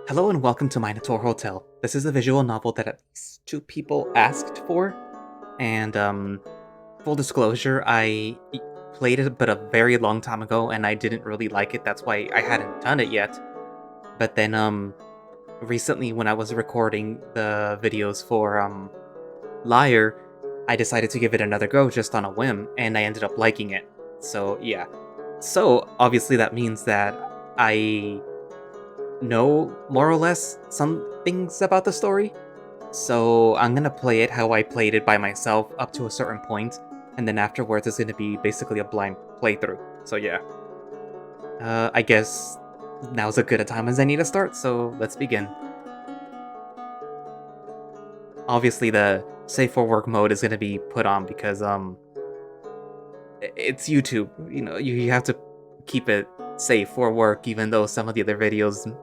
Hello and welcome to Minotaur Hotel. This is a visual novel that at least two people asked for, and full disclosure, played it but a very long time ago, and I didn't really like it. That's why I hadn't done it yet. But then recently when I was recording the videos for Liar, I decided to give it another go just on a whim, and I ended up liking it. So yeah. So obviously that means that I know more or less some things about the story. So I'm gonna play it how I played it by myself up to a certain point, and then afterwards it's gonna be basically a blind playthrough. So yeah. I guess now's as good a time as any to start, so let's begin. Obviously the safe for work mode is gonna be put on because it's YouTube. You know, you have to keep it safe for work, even though some of the other videos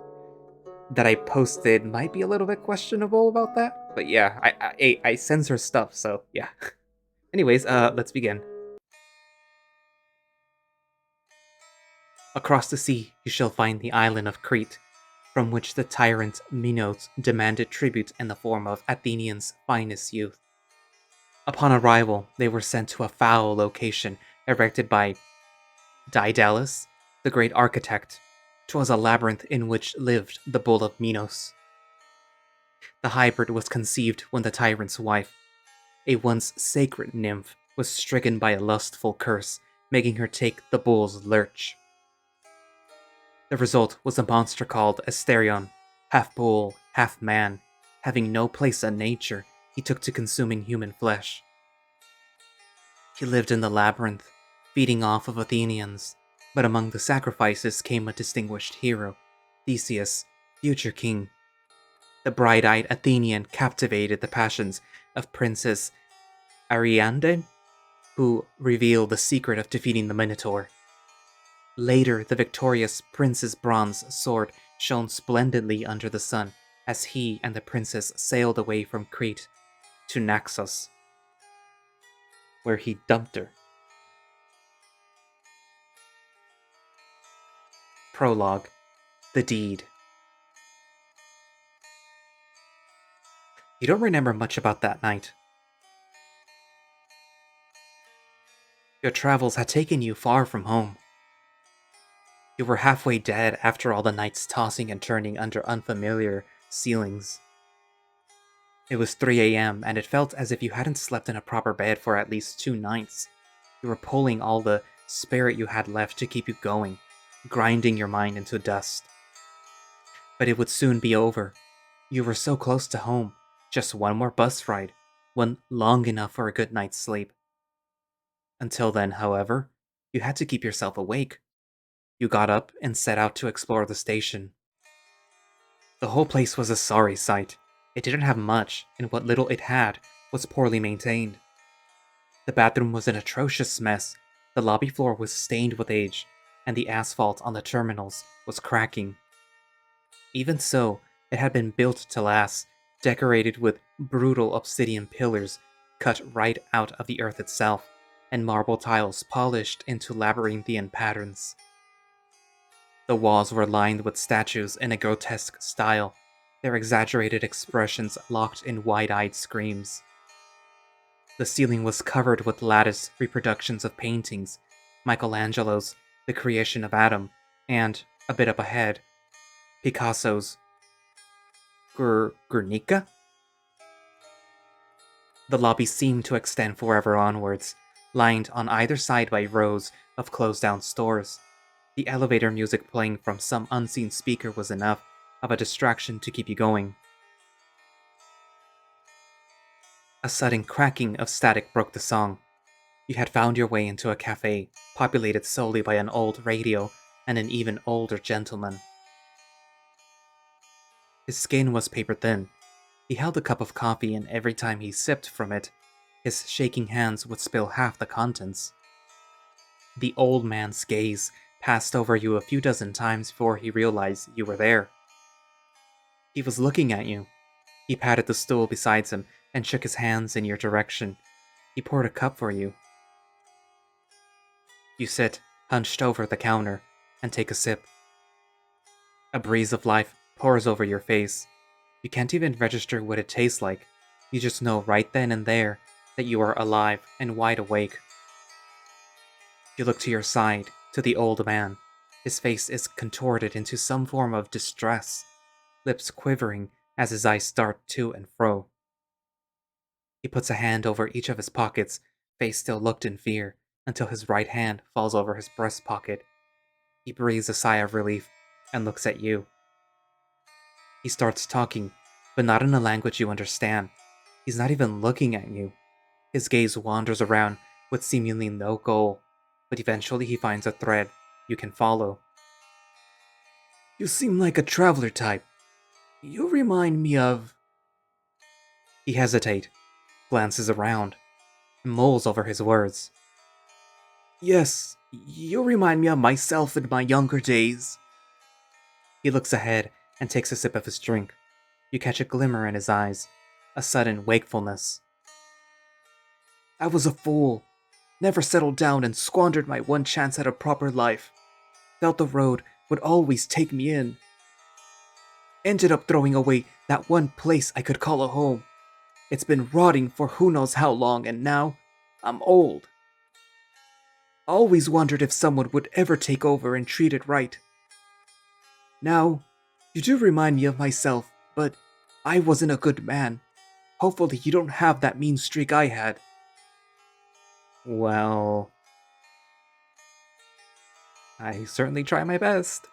that I posted might be a little bit questionable about that. But yeah, I censor stuff, so yeah. Anyways, let's begin. Across the sea, you shall find the island of Crete, from which the tyrant Minos demanded tribute in the form of Athenians' finest youth. Upon arrival, they were sent to a foul location erected by Daedalus, the great architect. 'Twas a labyrinth in which lived the bull of Minos. The hybrid was conceived when the tyrant's wife, a once sacred nymph, was stricken by a lustful curse, making her take the bull's lurch. The result was a monster called Asterion, half bull, half man. Having no place in nature, he took to consuming human flesh. He lived in the labyrinth, feeding off of Athenians, but among the sacrifices came a distinguished hero, Theseus, future king. The bright-eyed Athenian captivated the passions of Princess Ariadne, who revealed the secret of defeating the Minotaur. Later, the victorious prince's bronze sword shone splendidly under the sun as he and the princess sailed away from Crete to Naxos, where he dumped her. Prologue: The Deed. You don't remember much about that night. Your travels had taken you far from home. You were halfway dead after all the nights tossing and turning under unfamiliar ceilings. It was 3 a.m., and it felt as if you hadn't slept in a proper bed for at least 2 nights. You were pulling all the spirit you had left to keep you going, grinding your mind into dust. But it would soon be over. You were so close to home, just one more bus ride, one long enough for a good night's sleep. Until then, however, you had to keep yourself awake. You got up and set out to explore the station. The whole place was a sorry sight. It didn't have much, and what little it had was poorly maintained. The bathroom was an atrocious mess, the lobby floor was stained with age, and the asphalt on the terminals was cracking. Even so, it had been built to last, decorated with brutal obsidian pillars cut right out of the earth itself, and marble tiles polished into labyrinthian patterns. The walls were lined with statues in a grotesque style, their exaggerated expressions locked in wide-eyed screams. The ceiling was covered with lattice reproductions of paintings, Michelangelo's The Creation of Adam, and, a bit up ahead, Picasso's Guernica? The lobby seemed to extend forever onwards, lined on either side by rows of closed-down stores. The elevator music playing from some unseen speaker was enough of a distraction to keep you going. A sudden cracking of static broke the song. You had found your way into a cafe, populated solely by an old radio and an even older gentleman. His skin was paper thin. He held a cup of coffee, and every time he sipped from it, his shaking hands would spill half the contents. The old man's gaze passed over you a few dozen times before he realized you were there. He was looking at you. He patted the stool beside him and shook his hands in your direction. He poured a cup for you. You sit, hunched over the counter, and take a sip. A breeze of life pours over your face. You can't even register what it tastes like. You just know right then and there that you are alive and wide awake. You look to your side, to the old man. His face is contorted into some form of distress, lips quivering as his eyes dart to and fro. He puts a hand over each of his pockets, face still looked in fear, until his right hand falls over his breast pocket. He breathes a sigh of relief and looks at you. He starts talking, but not in a language you understand. He's not even looking at you. His gaze wanders around with seemingly no goal, but eventually he finds a thread you can follow. You seem like a traveler type. You remind me of... He hesitates, glances around, and mulls over his words. Yes, you remind me of myself in my younger days. He looks ahead and takes a sip of his drink. You catch a glimmer in his eyes, a sudden wakefulness. I was a fool. Never settled down and squandered my one chance at a proper life. Felt the road would always take me in. Ended up throwing away that one place I could call a home. It's been rotting for who knows how long, and now I'm old. Always wondered if someone would ever take over and treat it right. Now, you do remind me of myself, but I wasn't a good man. Hopefully you don't have that mean streak I had. Well, I certainly try my best.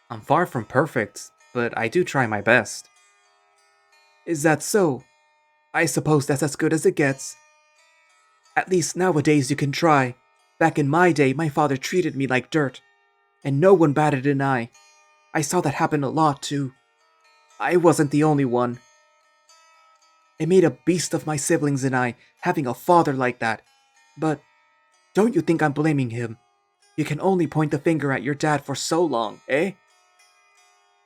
I'm far from perfect, but I do try my best. Is that so? I suppose that's as good as it gets. At least nowadays you can try. Back in my day, my father treated me like dirt, and no one batted an eye. I saw that happen a lot, too. I wasn't the only one. It made a beast of my siblings and I, having a father like that. But don't you think I'm blaming him? You can only point the finger at your dad for so long, eh?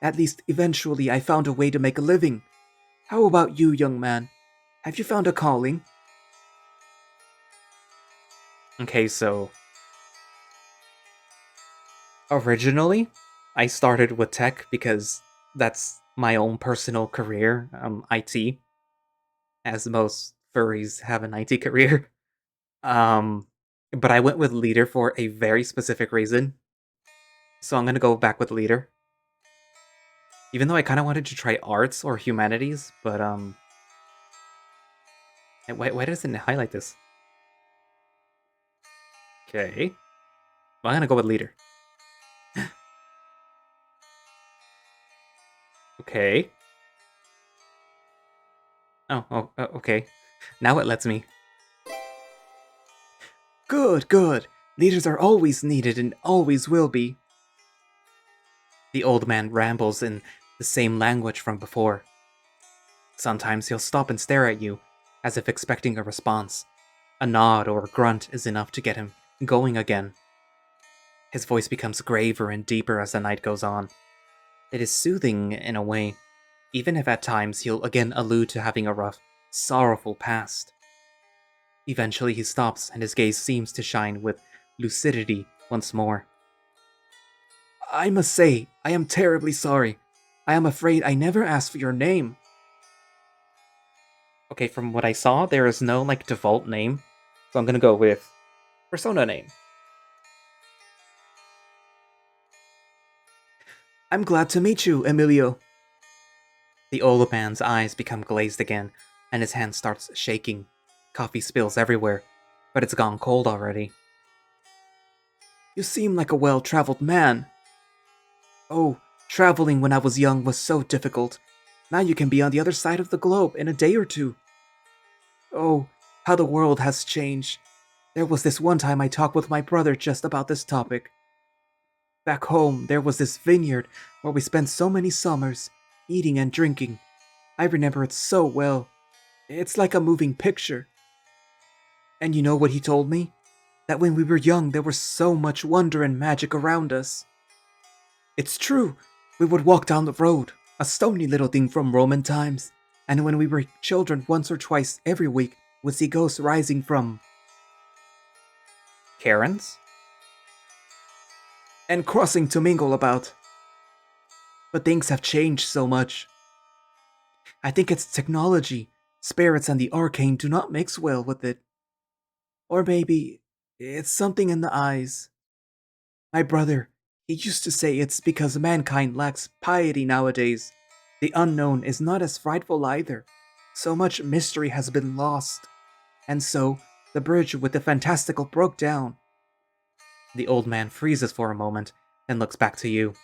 At least eventually I found a way to make a living. How about you, young man? Have you found a calling? Okay, so... Originally, I started with tech because that's my own personal career, IT, as most furries have an IT career. But I went with leader for a very specific reason. So I'm gonna go back with leader. Even though I kind of wanted to try arts or humanities, but why doesn't it highlight this? Okay, well, I'm gonna go with leader. Okay. Oh, okay. Now it lets me. Good, good. Leaders are always needed and always will be. The old man rambles in the same language from before. Sometimes he'll stop and stare at you, as if expecting a response. A nod or a grunt is enough to get him going again. His voice becomes graver and deeper as the night goes on. It is soothing in a way, even if at times he'll again allude to having a rough, sorrowful past. Eventually he stops and his gaze seems to shine with lucidity once more. I must say, I am terribly sorry. I am afraid I never asked for your name. Okay, from what I saw, there is no, default name. So I'm gonna go with persona name. I'm glad to meet you, Emilio. The old man's eyes become glazed again, and his hand starts shaking. Coffee spills everywhere, but it's gone cold already. You seem like a well-traveled man. Oh, traveling when I was young was so difficult. Now you can be on the other side of the globe in a day or two. Oh, how the world has changed. There was this one time I talked with my brother just about this topic. Back home, there was this vineyard where we spent so many summers, eating and drinking. I remember it so well. It's like a moving picture. And you know what he told me? That when we were young, there was so much wonder and magic around us. It's true. We would walk down the road, a stony little thing from Roman times, and when we were children, once or twice every week, would see ghosts rising from... Karens? And crossing to mingle about. but things have changed so much. I think it's technology. Spirits and the arcane do not mix well with it. Or maybe it's something in the eyes. My brother, he used to say it's because mankind lacks piety nowadays. The unknown is not as frightful either. So much mystery has been lost. And so, the bridge with the fantastical broke down. The old man freezes for a moment, then looks back to you.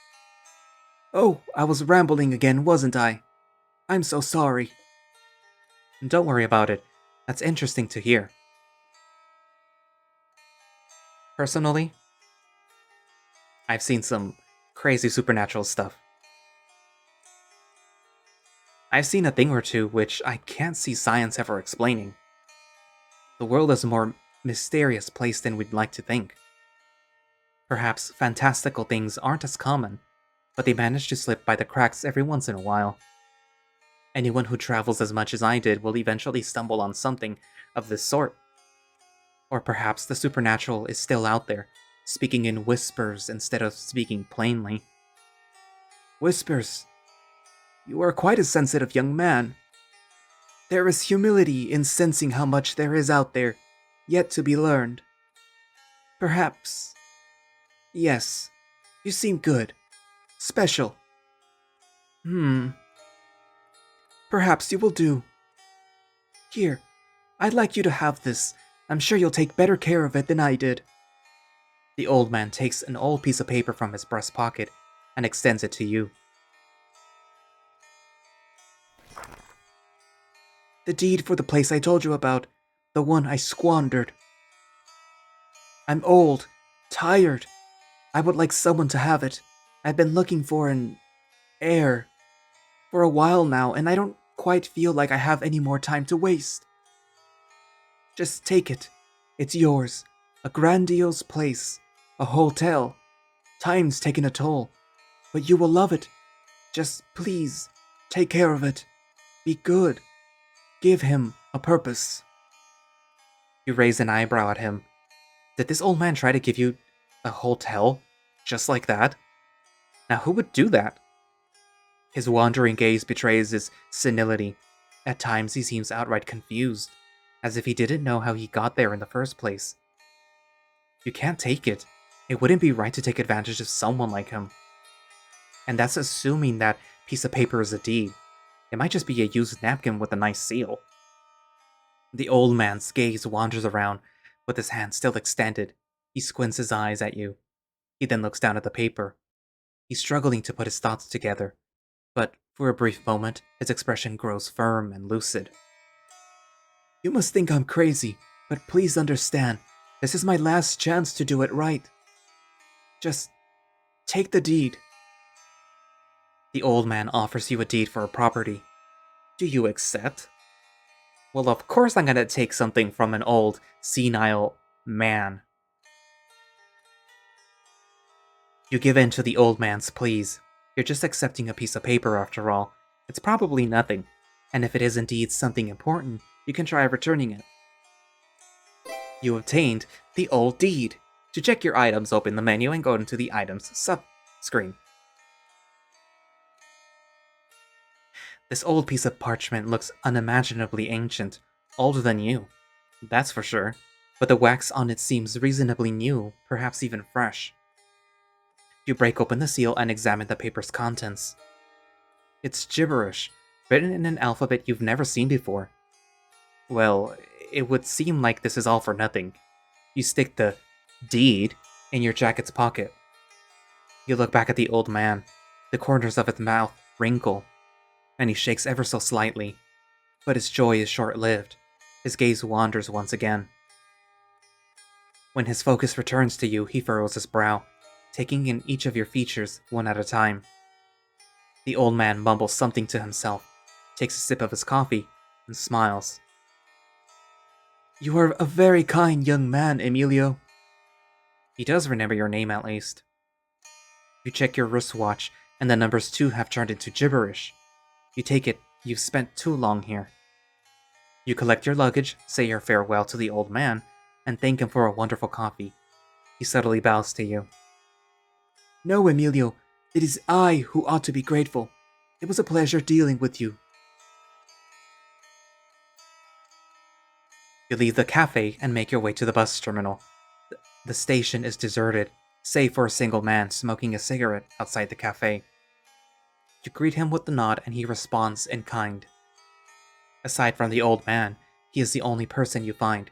Oh, I was rambling again, wasn't I? I'm so sorry. Don't worry about it. That's interesting to hear. Personally, I've seen some crazy supernatural stuff. I've seen a thing or two which I can't see science ever explaining. The world is a more mysterious place than we'd like to think. Perhaps fantastical things aren't as common, but they manage to slip by the cracks every once in a while. Anyone who travels as much as I did will eventually stumble on something of this sort. Or perhaps the supernatural is still out there, speaking in whispers instead of speaking plainly. Whispers. You are quite a sensitive young man. There is humility in sensing how much there is out there, yet to be learned. Perhaps. Yes, you seem good. Special. Perhaps you will do. Here, I'd like you to have this. I'm sure you'll take better care of it than I did. The old man takes an old piece of paper from his breast pocket and extends it to you. The deed for the place I told you about, the one I squandered. I'm old, tired. I would like someone to have it. I've been looking for an heir for a while now, and I don't quite feel like I have any more time to waste. Just take it. It's yours. A grandiose place. A hotel. Time's taken a toll. But you will love it. Just please, take care of it. Be good. Give him a purpose. You raise an eyebrow at him. Did this old man try to give you a hotel? Just like that? Now who would do that? His wandering gaze betrays his senility. At times he seems outright confused, as if he didn't know how he got there in the first place. You can't take it. It wouldn't be right to take advantage of someone like him. And that's assuming that piece of paper is a deed. It might just be a used napkin with a nice seal. The old man's gaze wanders around, with his hand still extended. He squints his eyes at you. He then looks down at the paper. He's struggling to put his thoughts together, but for a brief moment, his expression grows firm and lucid. You must think I'm crazy, but please understand, this is my last chance to do it right. Just take the deed. The old man offers you a deed for a property. Do you accept? Well, of course I'm gonna take something from an old, senile man. You give in to the old man's pleas. You're just accepting a piece of paper after all. It's probably nothing, and if it is indeed something important, you can try returning it. You obtained the old deed. To check your items, open the menu and go into the items sub-screen. This old piece of parchment looks unimaginably ancient, older than you. That's for sure, but the wax on it seems reasonably new, perhaps even fresh. You break open the seal and examine the paper's contents. It's gibberish, written in an alphabet you've never seen before. Well, it would seem like this is all for nothing. You stick the deed in your jacket's pocket. You look back at the old man. The corners of his mouth wrinkle, and he shakes ever so slightly. But his joy is short-lived. His gaze wanders once again. When his focus returns to you, he furrows his brow, taking in each of your features one at a time. The old man mumbles something to himself, takes a sip of his coffee, and smiles. You are a very kind young man, Emilio. He does remember your name at least. You check your wristwatch, and the numbers too have turned into gibberish. You take it, you've spent too long here. You collect your luggage, say your farewell to the old man, and thank him for a wonderful coffee. He subtly bows to you. No, Emilio, It is I who ought to be grateful. It was a pleasure dealing with you. You leave the cafe and make your way to the bus terminal. The station is deserted, save for a single man smoking a cigarette outside the cafe. You greet him with a nod and he responds in kind. Aside from the old man, he is the only person you find,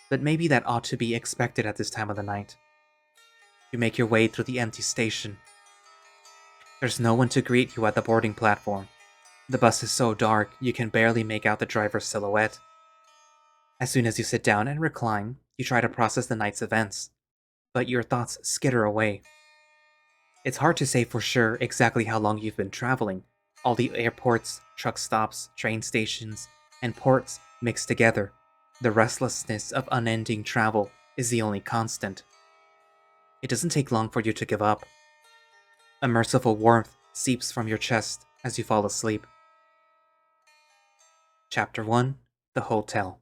but maybe that ought to be expected at this time of the night. You make your way through the empty station. There's no one to greet you at the boarding platform. The bus is so dark you can barely make out the driver's silhouette. As soon as you sit down and recline, you try to process the night's events, but your thoughts skitter away. It's hard to say for sure exactly how long you've been traveling. All the airports, truck stops, train stations, and ports mixed together. The restlessness of unending travel is the only constant. It doesn't take long for you to give up. A merciful warmth seeps from your chest as you fall asleep. Chapter 1: The Hotel.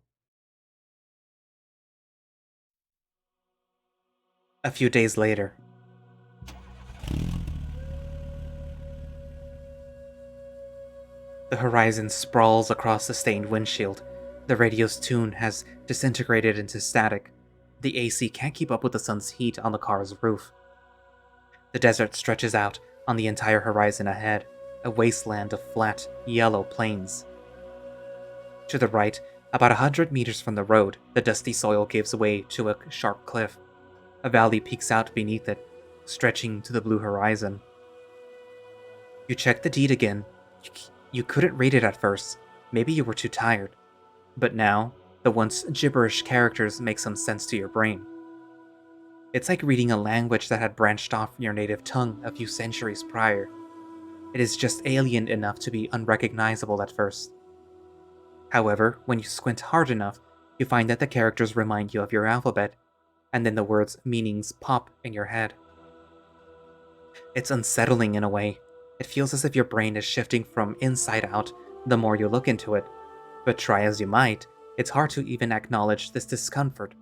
A few days later. The horizon sprawls across the stained windshield. The radio's tune has disintegrated into static. The AC can't keep up with the sun's heat on the car's roof. The desert stretches out on the entire horizon ahead, a wasteland of flat, yellow plains. To the right, about 100 meters from the road, the dusty soil gives way to a sharp cliff. A valley peeks out beneath it, stretching to the blue horizon. You check the deed again. You couldn't read it at first. Maybe you were too tired. But now, the once gibberish characters make some sense to your brain. It's like reading a language that had branched off your native tongue a few centuries prior. It is just alien enough to be unrecognizable at first. However, when you squint hard enough, you find that the characters remind you of your alphabet, and then the words' meanings pop in your head. It's unsettling in a way. It feels as if your brain is shifting from inside out the more you look into it. But try as you might, it's hard to even acknowledge this discomfort.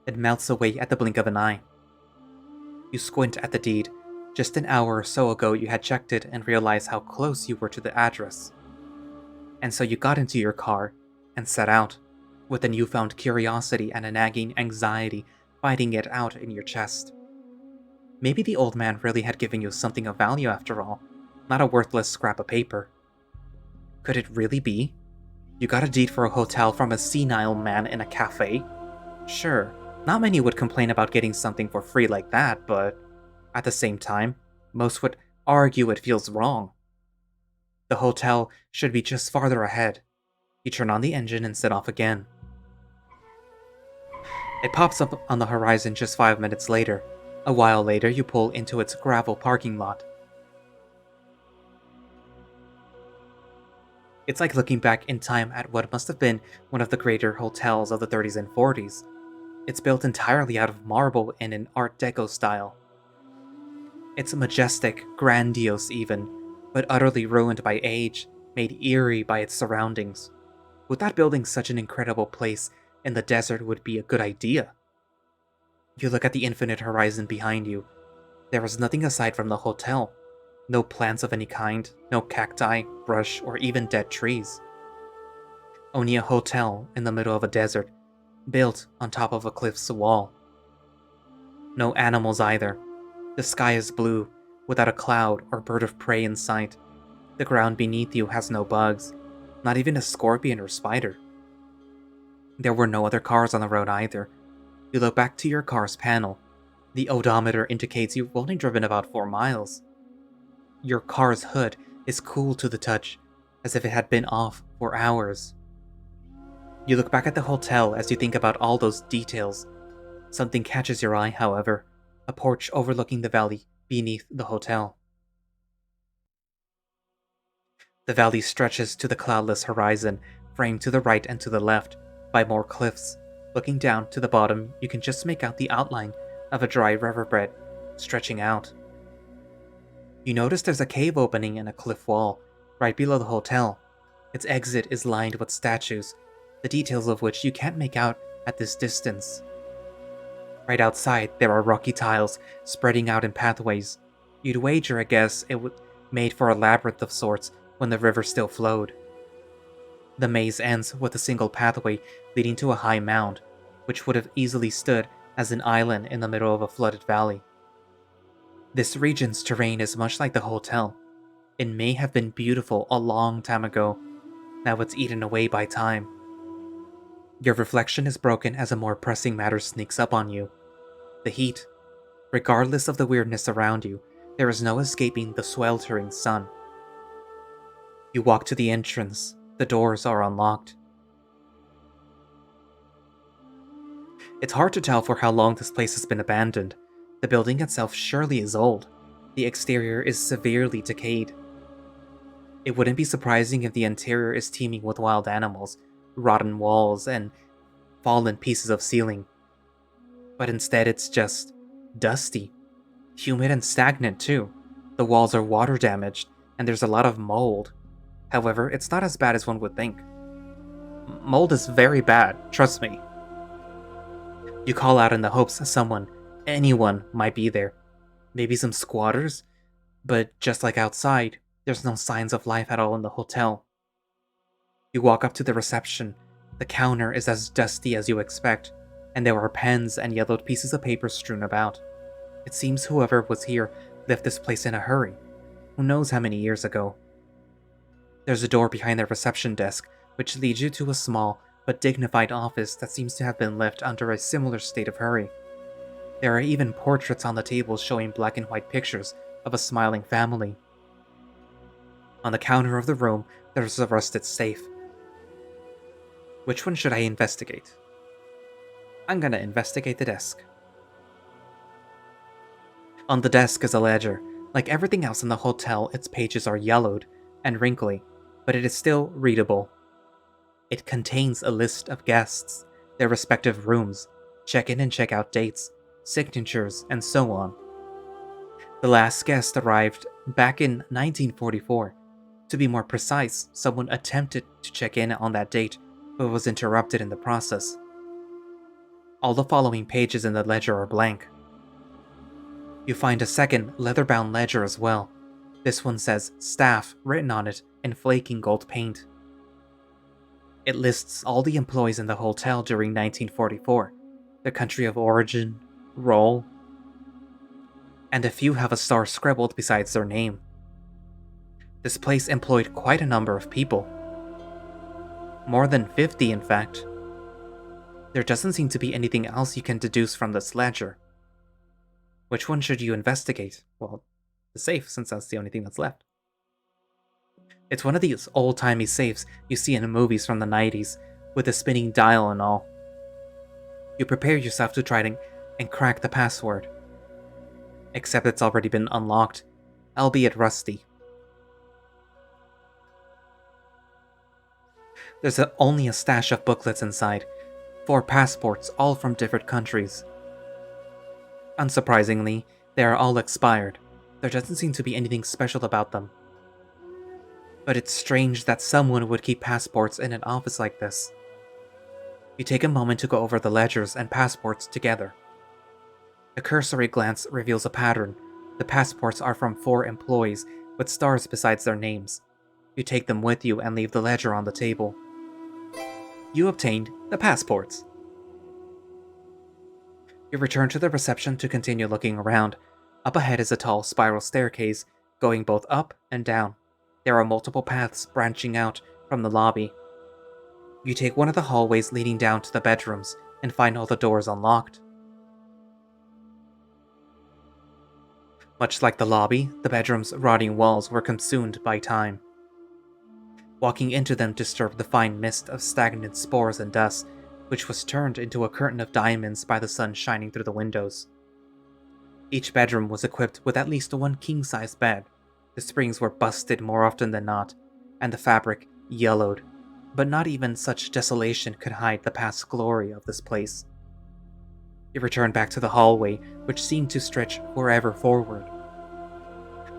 It melts away at the blink of an eye. You squint at the deed. Just an hour or so ago you had checked it and realized how close you were to the address. And so you got into your car and set out, with a newfound curiosity and a nagging anxiety fighting it out in your chest. Maybe the old man really had given you something of value after all, not a worthless scrap of paper. Could it really be? You got a deed for a hotel from a senile man in a cafe? Sure, not many would complain about getting something for free like that, but at the same time, most would argue it feels wrong. The hotel should be just farther ahead. You turn on the engine and set off again. It pops up on the horizon just 5 minutes later. A while later, you pull into its gravel parking lot. It's like looking back in time at what must have been one of the greater hotels of the 30s and 40s. It's built entirely out of marble in an Art Deco style. It's majestic, grandiose even, but utterly ruined by age, made eerie by its surroundings. Would that building such an incredible place in the desert would be a good idea? You look at the infinite horizon behind you. There is nothing aside from the hotel. No plants of any kind, no cacti, brush, or even dead trees. Only a hotel in the middle of a desert, built on top of a cliff's wall. No animals either. The sky is blue, without a cloud or bird of prey in sight. The ground beneath you has no bugs, not even a scorpion or spider. There were no other cars on the road either. You look back to your car's panel. The odometer indicates you've only driven about 4 miles. Your car's hood is cool to the touch, as if it had been off for hours. You look back at the hotel as you think about all those details. Something catches your eye, however, a porch overlooking the valley beneath the hotel. The valley stretches to the cloudless horizon, framed to the right and to the left by more cliffs. Looking down to the bottom, you can just make out the outline of a dry riverbed stretching out. You notice there's a cave opening in a cliff wall, right below the hotel. Its exit is lined with statues, the details of which you can't make out at this distance. Right outside, there are rocky tiles spreading out in pathways. You'd wager a guess it was made for a labyrinth of sorts when the river still flowed. The maze ends with a single pathway leading to a high mound, which would have easily stood as an island in the middle of a flooded valley. This region's terrain is much like the hotel. It may have been beautiful a long time ago. Now it's eaten away by time. Your reflection is broken as a more pressing matter sneaks up on you. The heat. Regardless of the weirdness around you, there is no escaping the sweltering sun. You walk to the entrance. The doors are unlocked. It's hard to tell for how long this place has been abandoned. The building itself surely is old. The exterior is severely decayed. It wouldn't be surprising if the interior is teeming with wild animals, rotten walls, and fallen pieces of ceiling. But instead it's just dusty. Humid and stagnant too. The walls are water damaged, and there's a lot of mold. However, it's not as bad as one would think. Mold is very bad, trust me. You call out in the hopes someone, anyone, might be there. Maybe some squatters? But just like outside, there's no signs of life at all in the hotel. You walk up to the reception. The counter is as dusty as you expect, and there are pens and yellowed pieces of paper strewn about. It seems whoever was here left this place in a hurry. Who knows how many years ago? There's a door behind the reception desk, which leads you to a small but dignified office that seems to have been left under a similar state of hurry. There are even portraits on the tables showing black and white pictures of a smiling family. On the counter of the room, there's a rusted safe. Which one should I investigate? I'm gonna investigate the desk. On the desk is a ledger. Like everything else in the hotel, its pages are yellowed and wrinkly, but it is still readable. It contains a list of guests, their respective rooms, check-in and check-out dates, signatures, and so on. The last guest arrived back in 1944. To be more precise, someone attempted to check in on that date, but was interrupted in the process. All the following pages in the ledger are blank. You find a second leather-bound ledger as well. This one says staff written on it in flaking gold paint. It lists all the employees in the hotel during 1944, the country of origin, role, and a few have a star scribbled besides their name. This place employed quite a number of people. More than 50, in fact. There doesn't seem to be anything else you can deduce from this ledger. Which one should you investigate? Well, the safe, since that's the only thing that's left. It's one of these old-timey safes you see in movies from the 90s, with a spinning dial and all. You prepare yourself to try and crack the password. Except it's already been unlocked, albeit rusty. There's only a stash of booklets inside, 4 passports, all from different countries. Unsurprisingly, they are all expired. There doesn't seem to be anything special about them. But it's strange that someone would keep passports in an office like this. You take a moment to go over the ledgers and passports together. A cursory glance reveals a pattern. The passports are from 4 employees, with stars besides their names. You take them with you and leave the ledger on the table. You obtained the passports. You return to the reception to continue looking around. Up ahead is a tall spiral staircase, going both up and down. There are multiple paths branching out from the lobby. You take one of the hallways leading down to the bedrooms and find all the doors unlocked. Much like the lobby, the bedroom's rotting walls were consumed by time. Walking into them disturbed the fine mist of stagnant spores and dust, which was turned into a curtain of diamonds by the sun shining through the windows. Each bedroom was equipped with at least one king-size bed. The springs were busted more often than not, and the fabric yellowed, but not even such desolation could hide the past glory of this place. You returned back to the hallway, which seemed to stretch forever forward.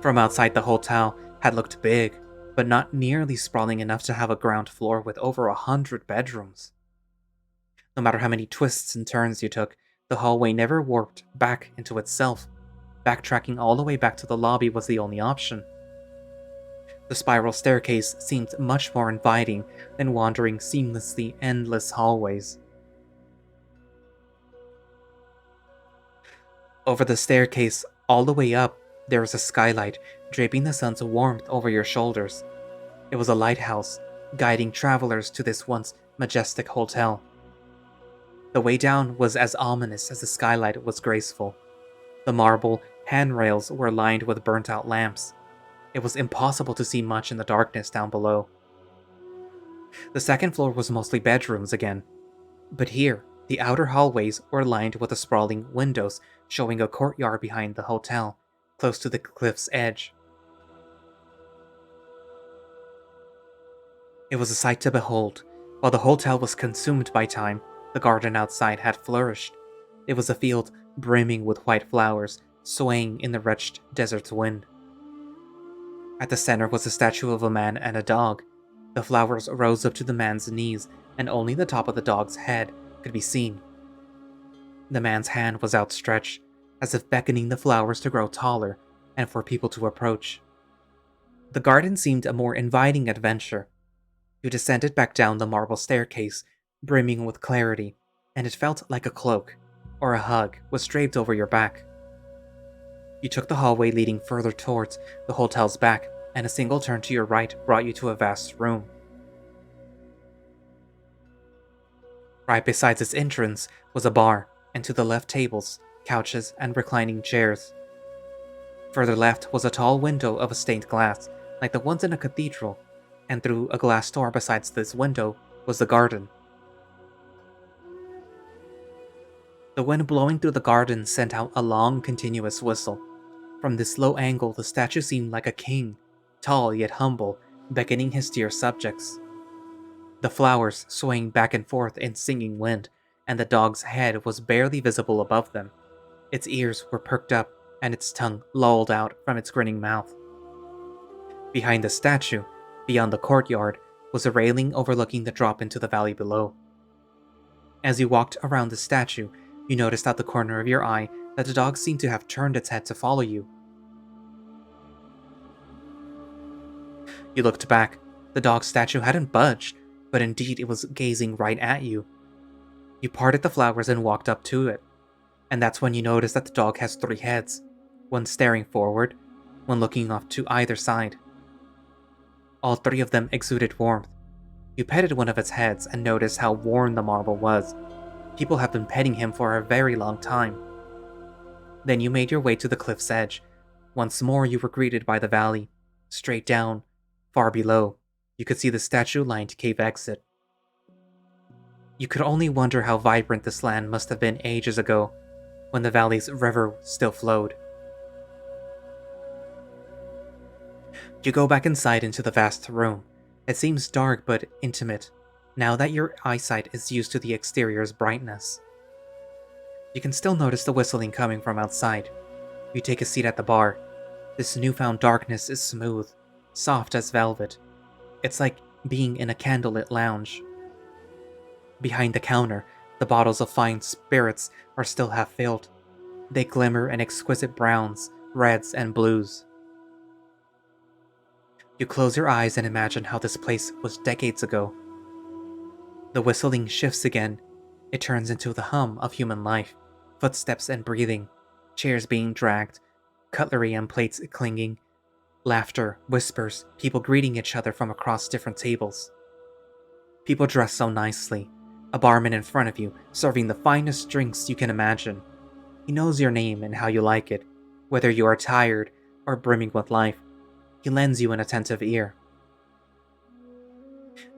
From outside, the hotel had looked big, but not nearly sprawling enough to have a ground floor with over 100 bedrooms. No matter how many twists and turns you took, the hallway never warped back into itself. backtracking all the way back to the lobby was the only option. The spiral staircase seemed much more inviting than wandering seamlessly endless hallways. Over the staircase, all the way up, there was a skylight draping the sun's warmth over your shoulders. It was a lighthouse, guiding travelers to this once majestic hotel. The way down was as ominous as the skylight was graceful. The marble handrails were lined with burnt-out lamps. It was impossible to see much in the darkness down below. The second floor was mostly bedrooms again, but here, the outer hallways were lined with the sprawling windows showing a courtyard behind the hotel, close to the cliff's edge. It was a sight to behold. While the hotel was consumed by time, the garden outside had flourished. It was a field brimming with white flowers, swaying in the wretched desert's wind. At the center was a statue of a man and a dog. The flowers rose up to the man's knees, and only the top of the dog's head could be seen. The man's hand was outstretched, as if beckoning the flowers to grow taller and for people to approach. The garden seemed a more inviting adventure. You descended back down the marble staircase, brimming with clarity, and it felt like a cloak, or a hug, was draped over your back. You took the hallway leading further towards the hotel's back, and a single turn to your right brought you to a vast room. Right beside its entrance was a bar, and to the left tables, couches, and reclining chairs. Further left was a tall window of stained glass, like the ones in a cathedral, and through a glass door besides this window was the garden. The wind blowing through the garden sent out a long, continuous whistle. From this low angle, the statue seemed like a king, tall yet humble, beckoning his dear subjects. The flowers swaying back and forth in singing wind, and the dog's head was barely visible above them. Its ears were perked up, and its tongue lolled out from its grinning mouth. Behind the statue, beyond the courtyard, was a railing overlooking the drop into the valley below. As you walked around the statue, you noticed out the corner of your eye that the dog seemed to have turned its head to follow you. You looked back. The dog statue hadn't budged, but indeed it was gazing right at you. You parted the flowers and walked up to it, and that's when you noticed that the dog has 3 heads, one staring forward, one looking off to either side. All 3 of them exuded warmth. You petted one of its heads and noticed how worn the marble was. People have been petting him for a very long time. Then you made your way to the cliff's edge. Once more you were greeted by the valley. Straight down, far below, you could see the statue-lined cave exit. You could only wonder how vibrant this land must have been ages ago, when the valley's river still flowed. You go back inside into the vast room. It seems dark but intimate, now that your eyesight is used to the exterior's brightness. You can still notice the whistling coming from outside. You take a seat at the bar. This newfound darkness is smooth, soft as velvet. It's like being in a candlelit lounge. Behind the counter, the bottles of fine spirits are still half filled. They glimmer in exquisite browns, reds, and blues. You close your eyes and imagine how this place was decades ago. The whistling shifts again. It turns into the hum of human life, footsteps and breathing, chairs being dragged, cutlery and plates clinging, laughter, whispers, people greeting each other from across different tables. People dressed so nicely, a barman in front of you serving the finest drinks you can imagine. He knows your name and how you like it, whether you are tired or brimming with life. He lends you an attentive ear.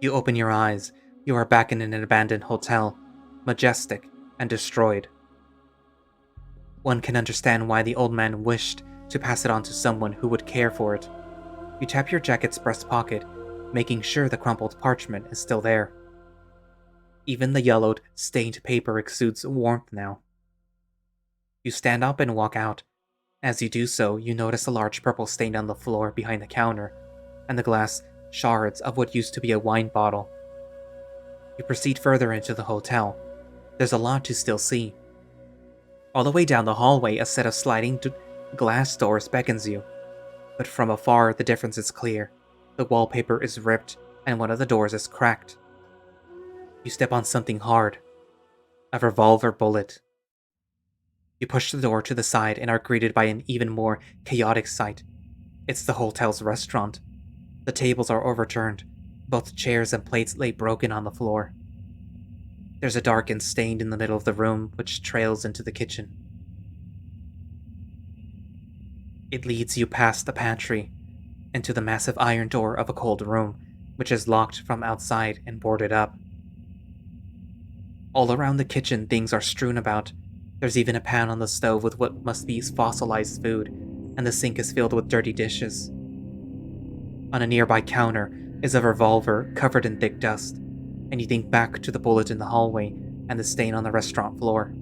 You open your eyes. You are back in an abandoned hotel, majestic and destroyed. One can understand why the old man wished to pass it on to someone who would care for it. You tap your jacket's breast pocket, making sure the crumpled parchment is still there. Even the yellowed, stained paper exudes warmth now. You stand up and walk out. As you do so, you notice a large purple stain on the floor behind the counter, and the glass shards of what used to be a wine bottle. You proceed further into the hotel. There's a lot to still see. All the way down the hallway, a set of sliding Glass doors beckons you, but from afar the difference is clear. The wallpaper is ripped, and one of the doors is cracked. You step on something hard. A revolver bullet. You push the door to the side and are greeted by an even more chaotic sight. It's the hotel's restaurant. The tables are overturned. Both chairs and plates lay broken on the floor. There's a darkened stain in the middle of the room which trails into the kitchen. It leads you past the pantry, into the massive iron door of a cold room, which is locked from outside and boarded up. All around the kitchen things are strewn about. There's even a pan on the stove with what must be fossilized food, and the sink is filled with dirty dishes. On a nearby counter is a revolver covered in thick dust, and you think back to the bullet in the hallway and the stain on the restaurant floor.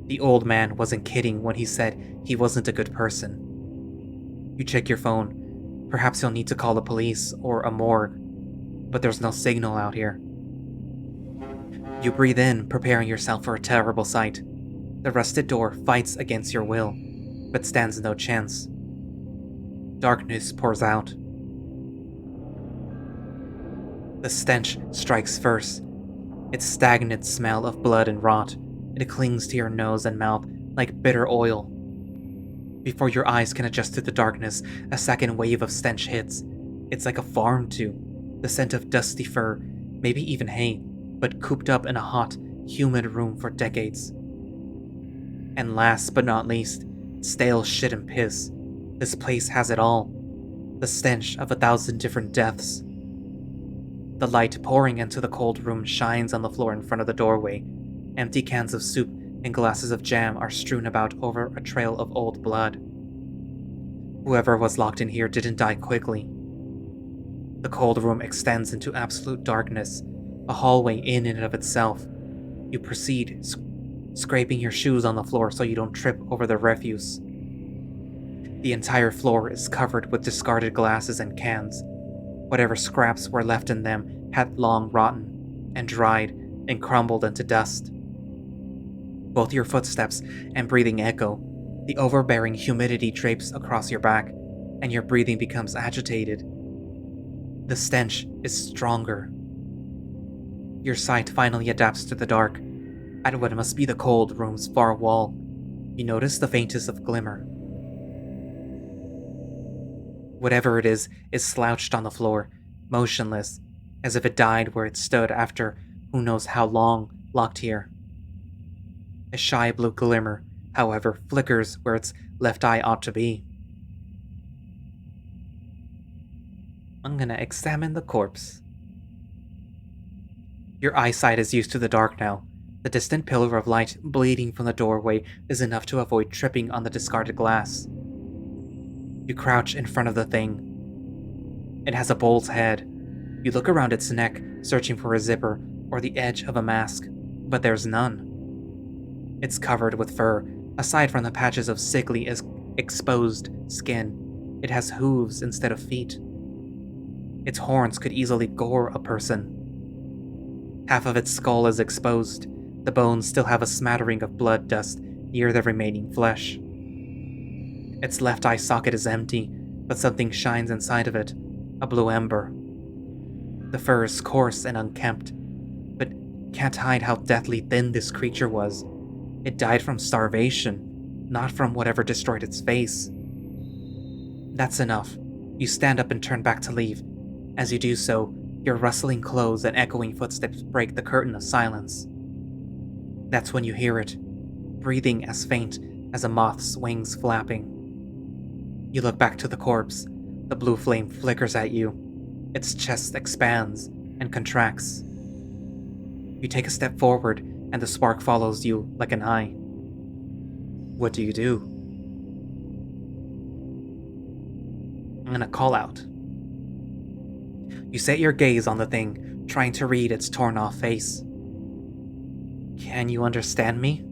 The old man wasn't kidding when he said he wasn't a good person. You check your phone. Perhaps you'll need to call the police or a morgue, but there's no signal out here. You breathe in, preparing yourself for a terrible sight. The rusted door fights against your will, but stands no chance. Darkness pours out. The stench strikes first. Its stagnant smell of blood and rot. It clings to your nose and mouth like bitter oil. Before your eyes can adjust to the darkness, a second wave of stench hits. It's like a farm too. The scent of dusty fur, maybe even hay, but cooped up in a hot, humid room for decades. And last but not least, stale shit and piss. This place has it all. The stench of 1,000 different deaths. The light pouring into the cold room shines on the floor in front of the doorway. Empty cans of soup and glasses of jam are strewn about over a trail of old blood. Whoever was locked in here didn't die quickly. The cold room extends into absolute darkness, a hallway in and of itself. You proceed, scraping your shoes on the floor so you don't trip over the refuse. The entire floor is covered with discarded glasses and cans. Whatever scraps were left in them had long rotten and dried and crumbled into dust. Both your footsteps and breathing echo. The overbearing humidity drapes across your back, and your breathing becomes agitated. The stench is stronger. Your sight finally adapts to the dark. At what must be the cold room's far wall, you notice the faintest of glimmer. Whatever it is slouched on the floor, motionless, as if it died where it stood after who knows how long locked here. A shy blue glimmer, however, flickers where its left eye ought to be. I'm gonna examine the corpse. Your eyesight is used to the dark now. The distant pillar of light bleeding from the doorway is enough to avoid tripping on the discarded glass. You crouch in front of the thing. It has a bull's head. You look around its neck, searching for a zipper or the edge of a mask, but there's none. It's covered with fur. Aside from the patches of sickly, exposed skin, it has hooves instead of feet. Its horns could easily gore a person. Half of its skull is exposed. The bones still have a smattering of blood dust near the remaining flesh. Its left eye socket is empty, but something shines inside of it, a blue ember. The fur is coarse and unkempt, but can't hide how deathly thin this creature was. It died from starvation, not from whatever destroyed its face. That's enough. You stand up and turn back to leave. As you do so, your rustling clothes and echoing footsteps break the curtain of silence. That's when you hear it, breathing as faint as a moth's wings flapping. You look back to the corpse. The blue flame flickers at you. Its chest expands and contracts. You take a step forward, and the spark follows you like an eye. What do? I'm gonna call out. You set your gaze on the thing, trying to read its torn-off face. Can you understand me?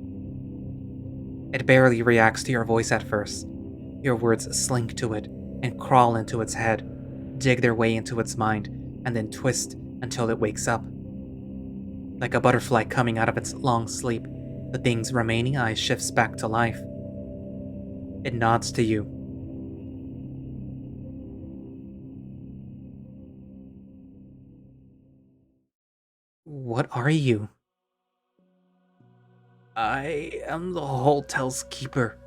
It barely reacts to your voice at first. Your words slink to it and crawl into its head, dig their way into its mind, and then twist until it wakes up. Like a butterfly coming out of its long sleep, the thing's remaining eye shifts back to life. It nods to you. What are you? I am the hotel's keeper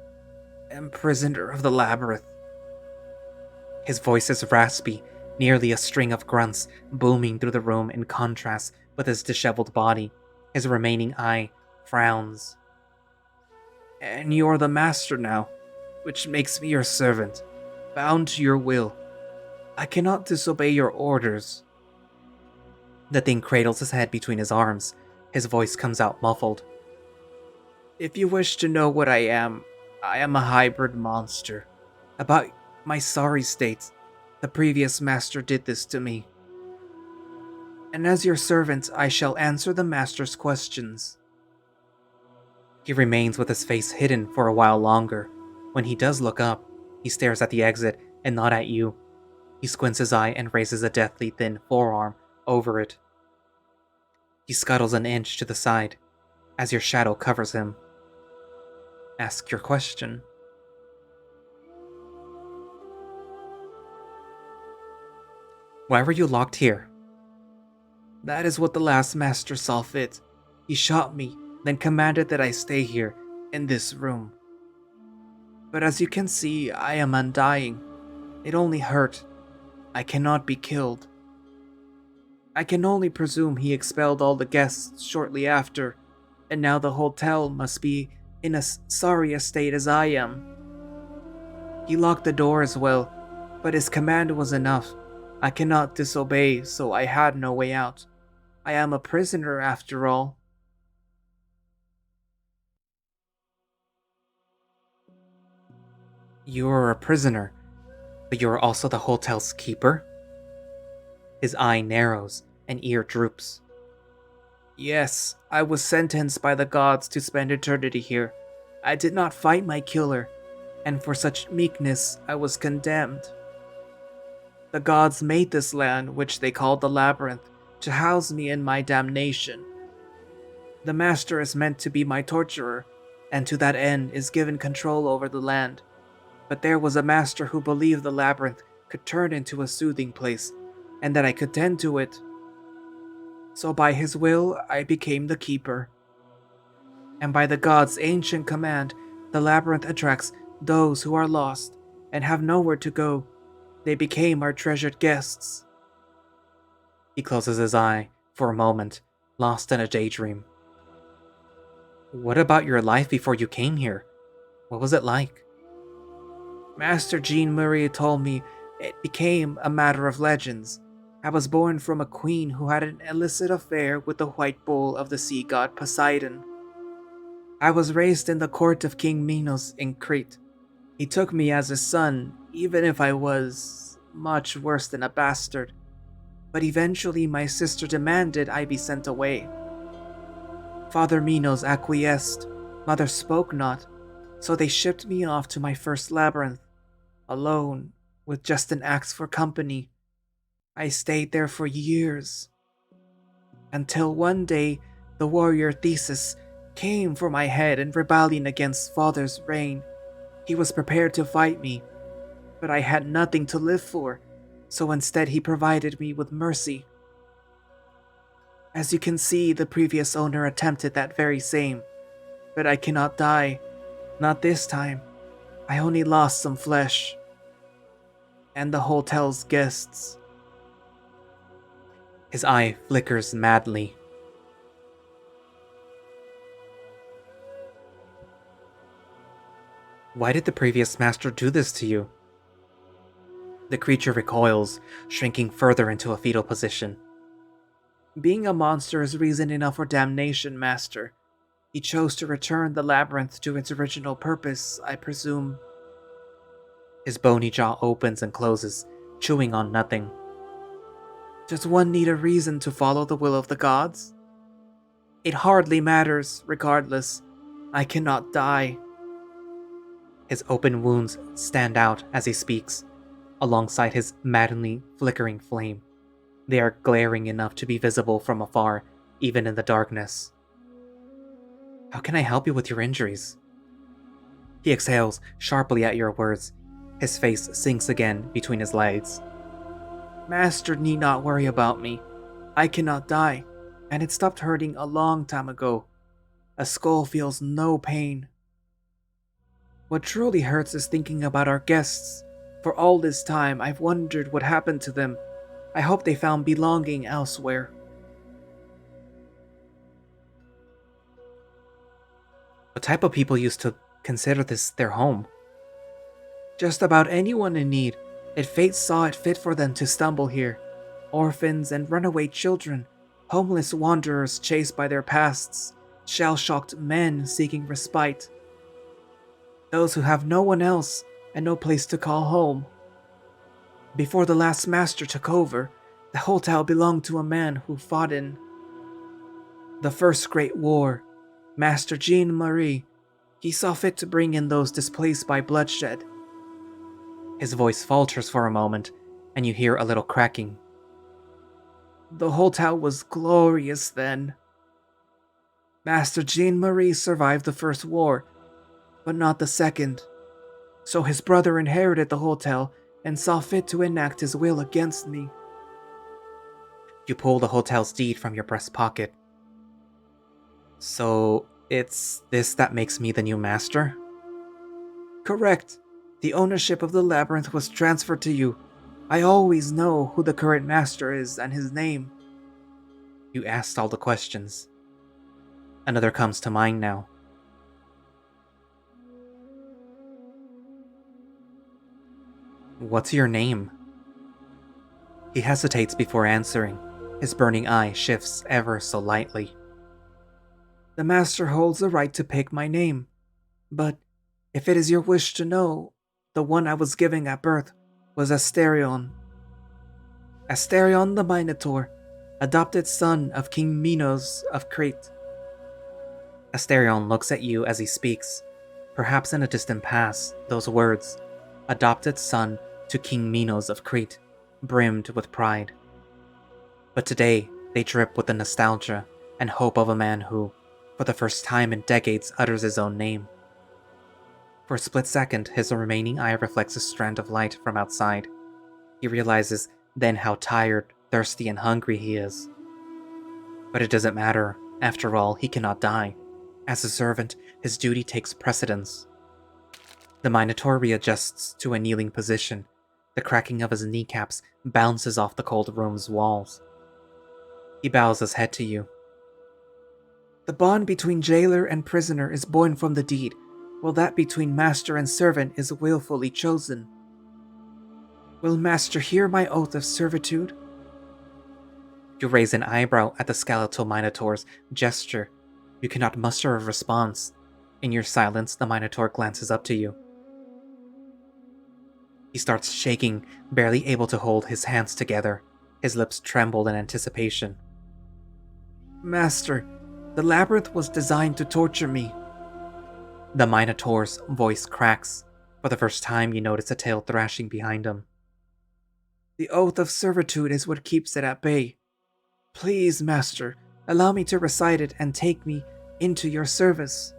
and prisoner of the labyrinth. His voice is raspy, nearly a string of grunts booming through the room in contrast with his disheveled body. His remaining eye frowns. And you're the master now, which makes me your servant, bound to your will. I cannot disobey your orders. The thing cradles his head between his arms. His voice comes out muffled. If you wish to know what I am a hybrid monster. About my sorry state, the previous master did this to me. And as your servant, I shall answer the master's questions. He remains with his face hidden for a while longer. When he does look up, he stares at the exit and not at you. He squints his eye and raises a deathly thin forearm over it. He scuttles an inch to the side as your shadow covers him. Ask your question. Why were you locked here? That is what the last master saw fit. He shot me, then commanded that I stay here, in this room. But as you can see, I am undying. It only hurt. I cannot be killed. I can only presume he expelled all the guests shortly after, and now the hotel must be in as sorry a state as I am. He locked the door as well, but his command was enough. I cannot disobey, so I had no way out. I am a prisoner after all. You are a prisoner, but you are also the hotel's keeper? His eye narrows and ear droops. Yes, I was sentenced by the gods to spend eternity here. I did not fight my killer, and for such meekness I was condemned. The gods made this land, which they called the Labyrinth, to house me in my damnation. The master is meant to be my torturer, and to that end is given control over the land. But there was a master who believed the Labyrinth could turn into a soothing place, and that I could tend to it. So by his will, I became the keeper. And by the gods' ancient command, the Labyrinth attracts those who are lost and have nowhere to go. They became our treasured guests. He closes his eye for a moment, lost in a daydream. What about your life before you came here? What was it like? Master Jean Marie told me it became a matter of legends. I was born from a queen who had an illicit affair with the white bull of the sea god Poseidon. I was raised in the court of King Minos in Crete. He took me as his son, even if I was much worse than a bastard. But eventually my sister demanded I be sent away. Father Minos acquiesced, mother spoke not, so they shipped me off to my first labyrinth, alone, with just an axe for company. I stayed there for years, until one day the warrior Theseus came for my head in rebellion against father's reign. He was prepared to fight me, but I had nothing to live for, so instead he provided me with mercy. As you can see, the previous owner attempted that very same, but I cannot die. Not this time. I only lost some flesh. And the hotel's guests. His eye flickers madly. Why did the previous master do this to you? The creature recoils, shrinking further into a fetal position. Being a monster is reason enough for damnation, master. He chose to return the labyrinth to its original purpose, I presume. His bony jaw opens and closes, chewing on nothing. Does one need a reason to follow the will of the gods? It hardly matters, regardless. I cannot die. His open wounds stand out as he speaks, alongside his maddeningly flickering flame. They are glaring enough to be visible from afar, even in the darkness. How can I help you with your injuries? He exhales sharply at your words. His face sinks again between his legs. Master need not worry about me. I cannot die, and it stopped hurting a long time ago. A skull feels no pain. What truly hurts is thinking about our guests. For all this time, I've wondered what happened to them. I hope they found belonging elsewhere. What type of people used to consider this their home? Just about anyone in need. If fate saw it fit for them to stumble here. Orphans and runaway children, homeless wanderers chased by their pasts, shell-shocked men seeking respite. Those who have no one else and no place to call home. Before the last master took over, the hotel belonged to a man who fought in the First Great War. Master Jean-Marie, he saw fit to bring in those displaced by bloodshed. His voice falters for a moment, and you hear a little cracking. The hotel was glorious then. Master Jean-Marie survived the First War, but not the Second. So his brother inherited the hotel and saw fit to enact his will against me. You pull the hotel's deed from your breast pocket. So, it's this that makes me the new master? Correct. The ownership of the labyrinth was transferred to you. I always know who the current master is and his name. You asked all the questions. Another comes to mind now. What's your name? He hesitates before answering. His burning eye shifts ever so lightly. The master holds the right to pick my name. But if it is your wish to know, the one I was given at birth was Asterion. Asterion the Minotaur, adopted son of King Minos of Crete. Asterion looks at you as he speaks. Perhaps in a distant past, those words, adopted son to King Minos of Crete, brimmed with pride. But today, they drip with the nostalgia and hope of a man who, for the first time in decades, utters his own name. For a split second, his remaining eye reflects a strand of light from outside. He realizes then how tired, thirsty, and hungry he is. But it doesn't matter. After all, he cannot die. As a servant, his duty takes precedence. The Minotaur readjusts to a kneeling position. The cracking of his kneecaps bounces off the cold room's walls. He bows his head to you. The bond between jailer and prisoner is born from the deed, while that between master and servant is willfully chosen. Will master hear my oath of servitude? You raise an eyebrow at the skeletal Minotaur's gesture. You cannot muster a response. In your silence, the Minotaur glances up to you. He starts shaking, barely able to hold his hands together. His lips tremble in anticipation. Master, the labyrinth was designed to torture me. The Minotaur's voice cracks. For the first time, you notice a tail thrashing behind him. The oath of servitude is what keeps it at bay. Please, master, allow me to recite it and take me into your service.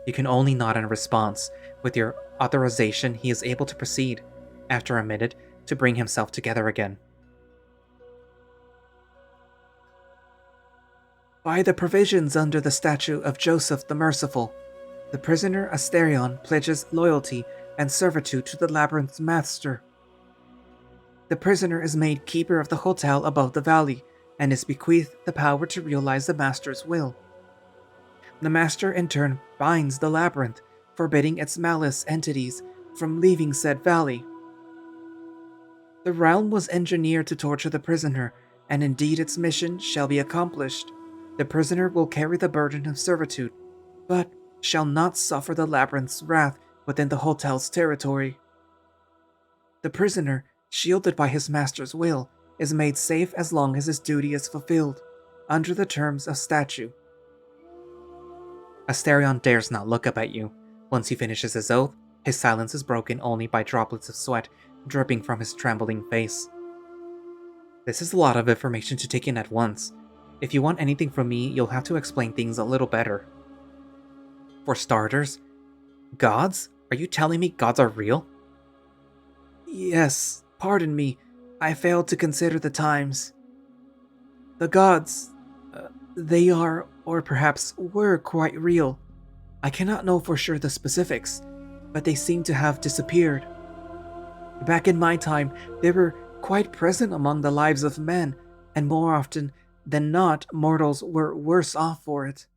You can only nod in response. With your authorization, he is able to proceed, after a minute, to bring himself together again. By the provisions under the statute of Joseph the Merciful, the prisoner Asterion pledges loyalty and servitude to the labyrinth's master. The prisoner is made keeper of the hotel above the valley, and is bequeathed the power to realize the master's will. The master in turn binds the labyrinth, forbidding its malice entities from leaving said valley. The realm was engineered to torture the prisoner, and indeed its mission shall be accomplished. The prisoner will carry the burden of servitude, but shall not suffer the labyrinth's wrath within the hotel's territory. The prisoner, shielded by his master's will, is made safe as long as his duty is fulfilled, under the terms of statute. Asterion dares not look up at you. Once he finishes his oath, his silence is broken only by droplets of sweat dripping from his trembling face. This is a lot of information to take in at once. If you want anything from me, you'll have to explain things a little better. For starters, Gods? Are you telling me gods are real? Yes, pardon me. I failed to consider the times. The gods, they are, or perhaps were, quite real. I cannot know for sure the specifics, but they seem to have disappeared. Back in my time, they were quite present among the lives of men, and more often than not, mortals were worse off for it.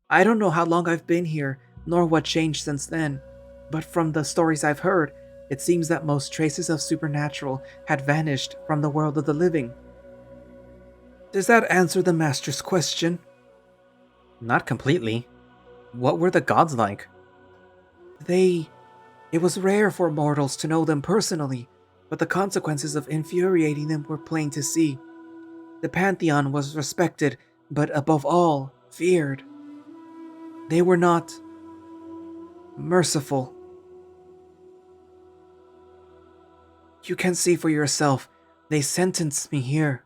I don't know how long I've been here, nor what changed since then, but from the stories I've heard, it seems that most traces of supernatural had vanished from the world of the living. Does that answer the Master's question? Not completely. What were the gods like? They. It was rare for mortals to know them personally, but the consequences of infuriating them were plain to see. The Pantheon was respected, but above all, feared. They were not merciful. You can see for yourself, they sentenced me here.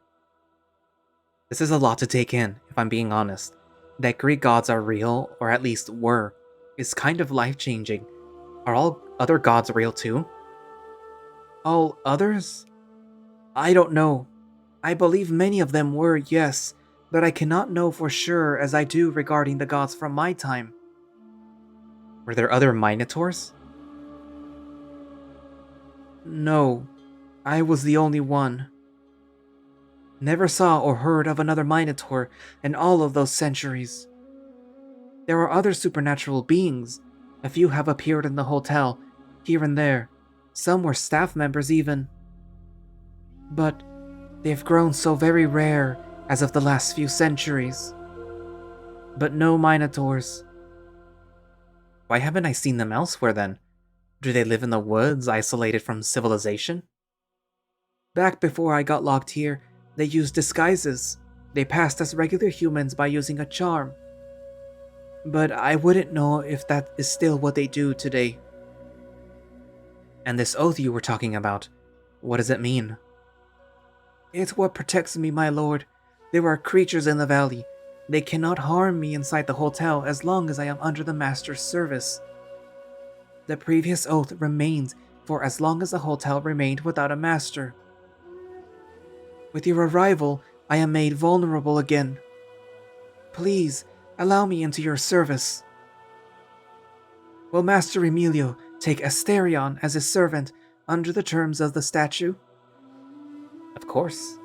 This is a lot to take in, if I'm being honest. That Greek gods are real, or at least were, is kind of life changing. Are all other gods real too? All others? I don't know. I believe many of them were, yes, but I cannot know for sure as I do regarding the gods from my time. Were there other Minotaurs? No, I was the only one. Never saw or heard of another Minotaur in all of those centuries. There are other supernatural beings. A few have appeared in the hotel, here and there. Some were staff members, even. But they've grown so very rare as of the last few centuries. But no Minotaurs. Why haven't I seen them elsewhere then? Do they live in the woods, isolated from civilization? Back before I got locked here, they used disguises. They passed as regular humans by using a charm. But I wouldn't know if that is still what they do today. And this oath you were talking about, what does it mean? It's what protects me, my lord. There are creatures in the valley. They cannot harm me inside the hotel as long as I am under the master's service. The previous oath remains for as long as the hotel remained without a master. With your arrival, I am made vulnerable again. Please, allow me into your service. Will Master Emilio take Asterion as his servant under the terms of the statute? Of course.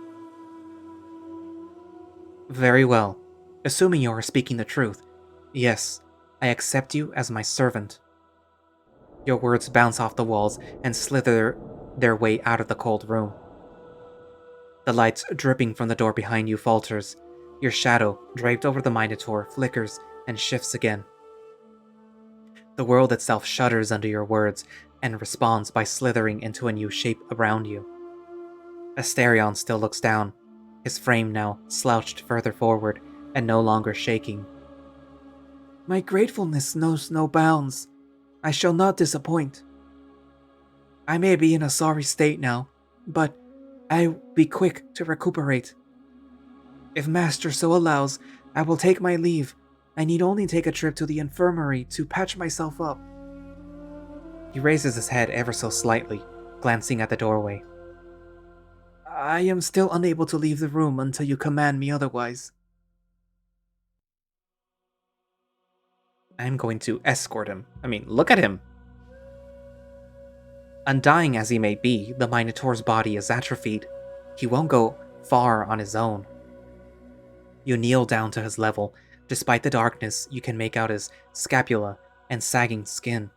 Very well. Assuming you are speaking the truth, yes, I accept you as my servant. Your words bounce off the walls and slither their way out of the cold room. The light dripping from the door behind you falters. Your shadow, draped over the Minotaur, flickers and shifts again. The world itself shudders under your words and responds by slithering into a new shape around you. Asterion still looks down, his frame now slouched further forward and no longer shaking. My gratefulness knows no bounds. I shall not disappoint. I may be in a sorry state now, but I'll be quick to recuperate. If Master so allows, I will take my leave. I need only take a trip to the infirmary to patch myself up. He raises his head ever so slightly, glancing at the doorway. I am still unable to leave the room until you command me otherwise. I'm going to escort him. Look at him! Undying as he may be, the Minotaur's body is atrophied. He won't go far on his own. You kneel down to his level. Despite the darkness, you can make out his scapula and sagging skin.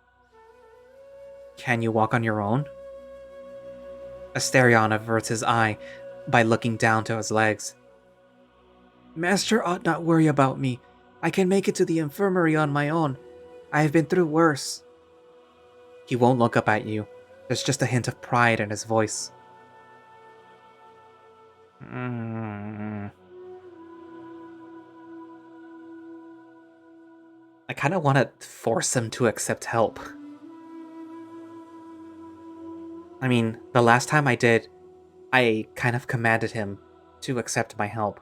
Can you walk on your own? Asterion averts his eye by looking down to his legs. Master ought not worry about me. I can make it to the infirmary on my own. I have been through worse. He won't look up at you. There's just a hint of pride in his voice. I kind of want to force him to accept help. The last time I did, I kind of commanded him to accept my help.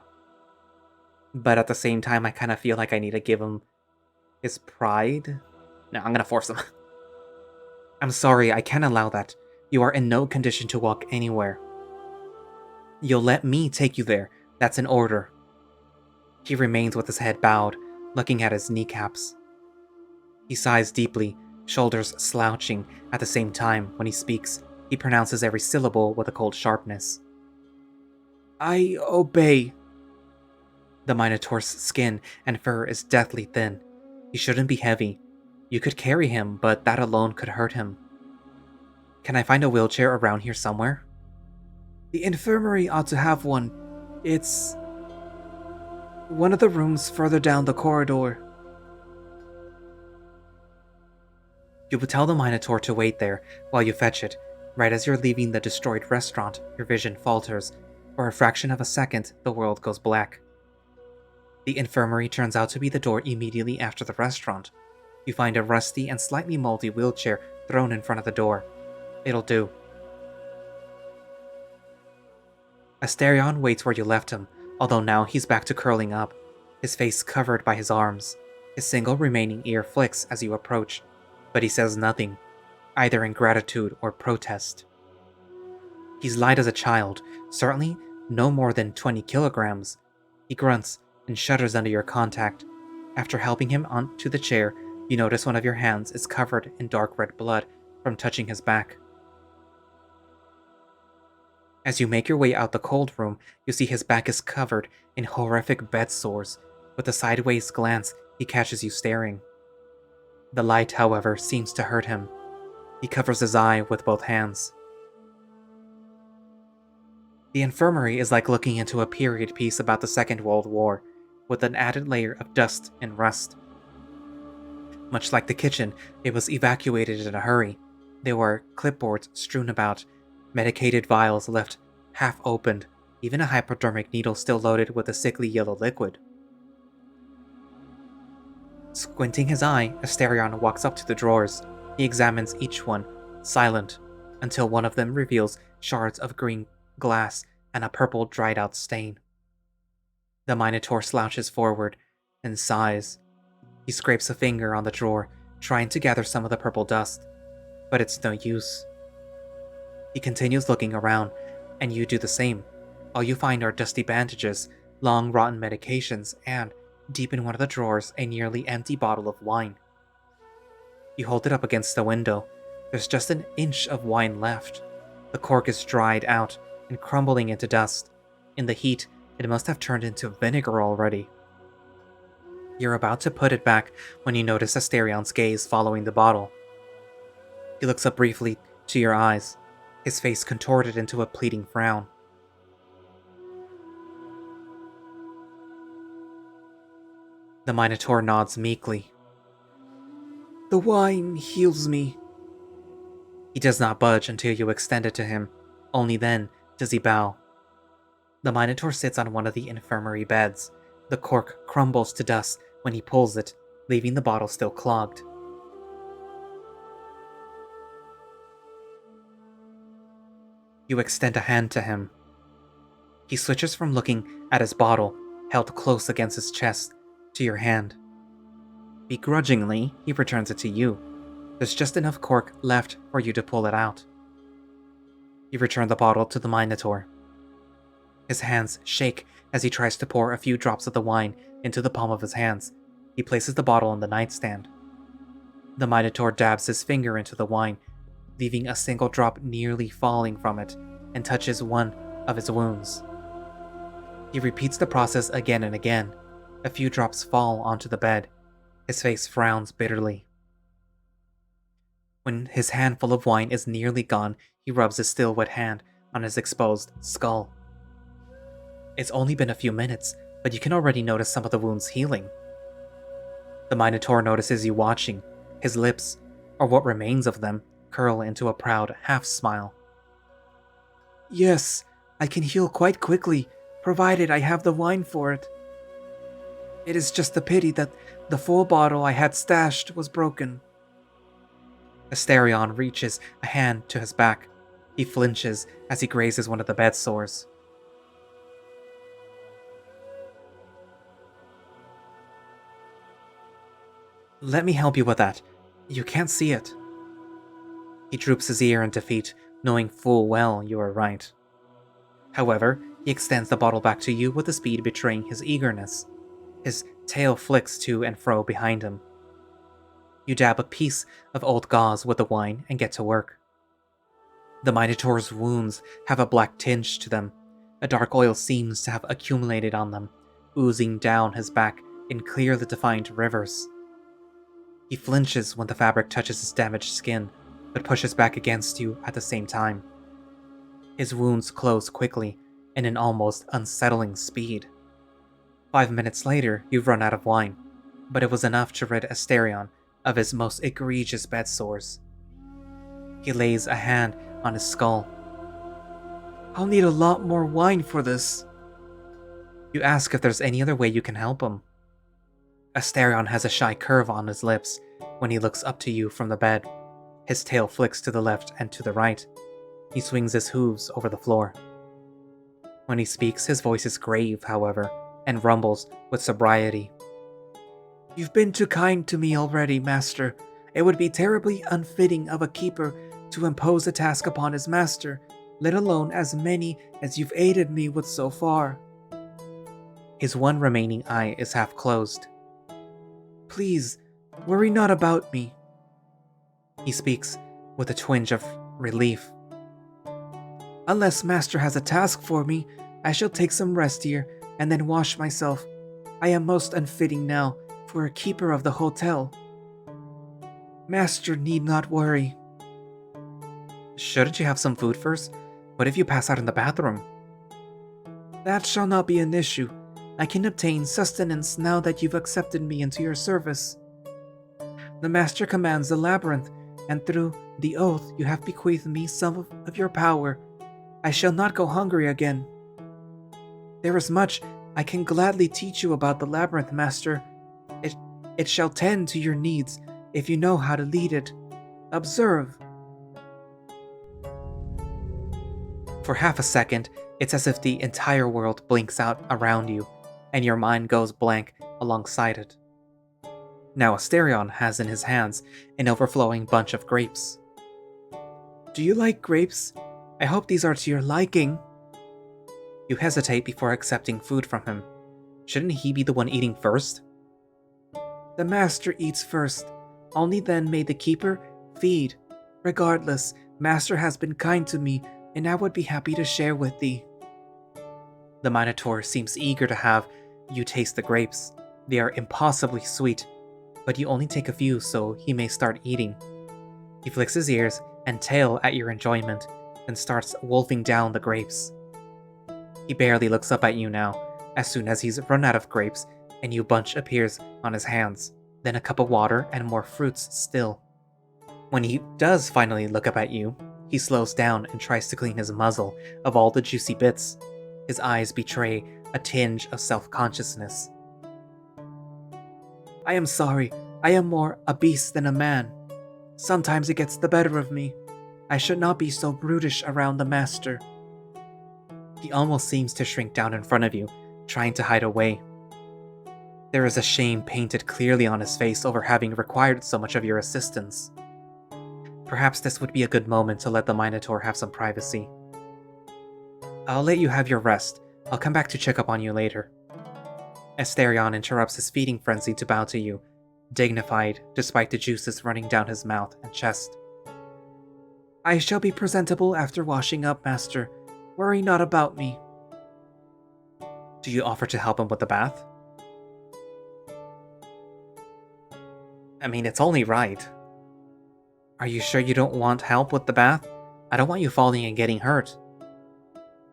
But at the same time, I kind of feel like I need to give him his pride. No, I'm gonna force him. I'm sorry, I can't allow that. You are in no condition to walk anywhere. You'll let me take you there. That's an order. He remains with his head bowed, looking at his kneecaps. He sighs deeply, shoulders slouching. At the same time, when he speaks, he pronounces every syllable with a cold sharpness. I obey. The Minotaur's skin and fur is deathly thin. He shouldn't be heavy. You could carry him, but that alone could hurt him. Can I find a wheelchair around here somewhere? The infirmary ought to have one. It's one of the rooms further down the corridor. You would tell the Minotaur to wait there while you fetch it. Right as you're leaving the destroyed restaurant, your vision falters. For a fraction of a second, the world goes black. The infirmary turns out to be the door immediately after the restaurant. You find a rusty and slightly moldy wheelchair thrown in front of the door. It'll do. Asterion waits where you left him, although now he's back to curling up, his face covered by his arms. His single remaining ear flicks as you approach, but he says nothing, either in gratitude or protest. He's light as a child, certainly no more than 20 kilograms. He grunts and shudders under your contact. After helping him onto the chair, you notice one of your hands is covered in dark red blood from touching his back. As you make your way out the cold room, you see his back is covered in horrific bed sores. With a sideways glance, he catches you staring. The light, however, seems to hurt him. He covers his eye with both hands. The infirmary is like looking into a period piece about the Second World War, with an added layer of dust and rust. Much like the kitchen, it was evacuated in a hurry. There were clipboards strewn about, medicated vials left half opened, even a hypodermic needle still loaded with a sickly yellow liquid. Squinting his eye, Asterion walks up to the drawers. He examines each one, silent, until one of them reveals shards of green glass and a purple dried-out stain. The Minotaur slouches forward and sighs. He scrapes a finger on the drawer, trying to gather some of the purple dust, but it's no use. He continues looking around, and you do the same. All you find are dusty bandages, long rotten medications, and, deep in one of the drawers, a nearly empty bottle of wine. You hold it up against the window. There's just an inch of wine left. The cork is dried out and crumbling into dust. In the heat, it must have turned into vinegar already. You're about to put it back when you notice Asterion's gaze following the bottle. He looks up briefly to your eyes, his face contorted into a pleading frown. The Minotaur nods meekly. The wine heals me. He does not budge until you extend it to him. Only then does he bow. The Minotaur sits on one of the infirmary beds. The cork crumbles to dust when he pulls it, leaving the bottle still clogged. You extend a hand to him. He switches from looking at his bottle, held close against his chest, to your hand. Begrudgingly, he returns it to you. There's just enough cork left for you to pull it out. You return the bottle to the Minotaur. His hands shake as he tries to pour a few drops of the wine into the palm of his hands. He places the bottle on the nightstand. The Minotaur dabs his finger into the wine, leaving a single drop nearly falling from it, and touches one of his wounds. He repeats the process again and again. A few drops fall onto the bed. His face frowns bitterly. When his handful of wine is nearly gone, he rubs his still wet hand on his exposed skull. It's only been a few minutes, but you can already notice some of the wounds healing. The Minotaur notices you watching. His lips, or what remains of them, curl into a proud half-smile. Yes, I can heal quite quickly, provided I have the wine for it. It is just a pity that the full bottle I had stashed was broken. Asterion reaches a hand to his back. He flinches as he grazes one of the bed sores. Let me help you with that. You can't see it. He droops his ear in defeat, knowing full well you are right. However, he extends the bottle back to you with a speed betraying his eagerness. His tail flicks to and fro behind him. You dab a piece of old gauze with the wine and get to work. The Minotaur's wounds have a black tinge to them. A dark oil seems to have accumulated on them, oozing down his back in clearly defined rivers. He flinches when the fabric touches his damaged skin, but pushes back against you at the same time. His wounds close quickly, in an almost unsettling speed. 5 minutes later, you've run out of wine, but it was enough to rid Asterion of his most egregious bed sores. He lays a hand on his skull. I'll need a lot more wine for this. You ask if there's any other way you can help him. Asterion has a shy curve on his lips when he looks up to you from the bed. His tail flicks to the left and to the right. He swings his hooves over the floor. When he speaks, his voice is grave, however, and rumbles with sobriety. You've been too kind to me already, master. It would be terribly unfitting of a keeper to impose a task upon his master, let alone as many as you've aided me with so far. His one remaining eye is half closed. Please, worry not about me. He speaks with a twinge of relief. Unless master has a task for me, I shall take some rest here and then wash myself. I am most unfitting now for a keeper of the hotel. Master need not worry. Shouldn't you have some food first? What if you pass out in the bathroom? That shall not be an issue. I can obtain sustenance now that you've accepted me into your service. The master commands the labyrinth, and through the oath you have bequeathed me some of your power. I shall not go hungry again. There is much I can gladly teach you about the labyrinth, master. It shall tend to your needs if you know how to lead it. Observe. For half a second, it's as if the entire world blinks out around you, and your mind goes blank alongside it. Now Asterion has in his hands an overflowing bunch of grapes. Do you like grapes? I hope these are to your liking. You hesitate before accepting food from him. Shouldn't he be the one eating first? The master eats first. Only then may the keeper feed. Regardless, master has been kind to me, and I would be happy to share with thee. The Minotaur seems eager to have you taste the grapes. They are impossibly sweet, but you only take a few so he may start eating. He flicks his ears and tail at your enjoyment, then starts wolfing down the grapes. He barely looks up at you now. As soon as he's run out of grapes, a new bunch appears on his hands, then a cup of water and more fruits still. When he does finally look up at you, he slows down and tries to clean his muzzle of all the juicy bits. His eyes betray a tinge of self-consciousness. I am sorry. I am more a beast than a man. Sometimes it gets the better of me. I should not be so brutish around the master. He almost seems to shrink down in front of you, trying to hide away. There is a shame painted clearly on his face over having required so much of your assistance. Perhaps this would be a good moment to let the Minotaur have some privacy. I'll let you have your rest. I'll come back to check up on you later. Asterion interrupts his feeding frenzy to bow to you, dignified despite the juices running down his mouth and chest. I shall be presentable after washing up, master. Worry not about me. Do you offer to help him with the bath? I mean, it's only right. Are you sure you don't want help with the bath? I don't want you falling and getting hurt.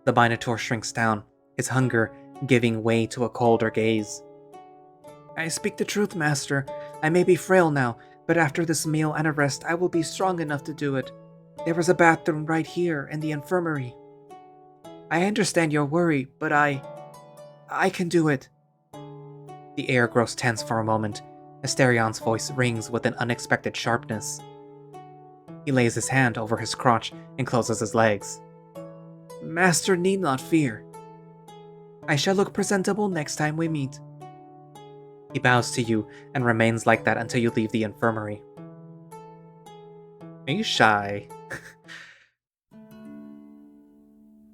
The Minotaur shrinks down, his hunger giving way to a colder gaze. I speak the truth, master. I may be frail now, but after this meal and a rest, I will be strong enough to do it. There is a bathroom right here in the infirmary. I understand your worry, but I can do it. The air grows tense for a moment. Asterion's voice rings with an unexpected sharpness. He lays his hand over his crotch and closes his legs. Master need not fear. I shall look presentable next time we meet. He bows to you and remains like that until you leave the infirmary. Are you shy?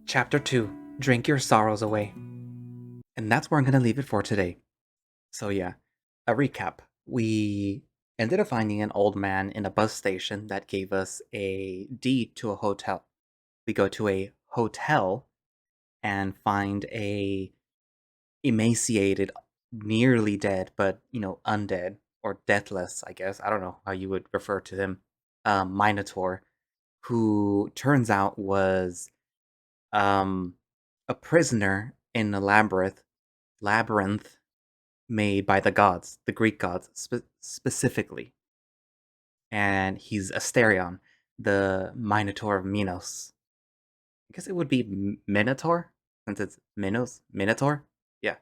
Chapter 2, Drink Your Sorrows Away. And that's where I'm going to leave it for today. So, yeah, a recap. We ended up finding an old man in a bus station that gave us a deed to a hotel. We go to a hotel and find a emaciated, nearly dead, but, undead or deathless, I guess. I don't know how you would refer to him. Minotaur, who turns out was um, a prisoner in a labyrinth made by the gods, the Greek gods specifically. And he's Asterion, the Minotaur of Minos. I guess it would be Minotaur since it's Minotaur. Yeah.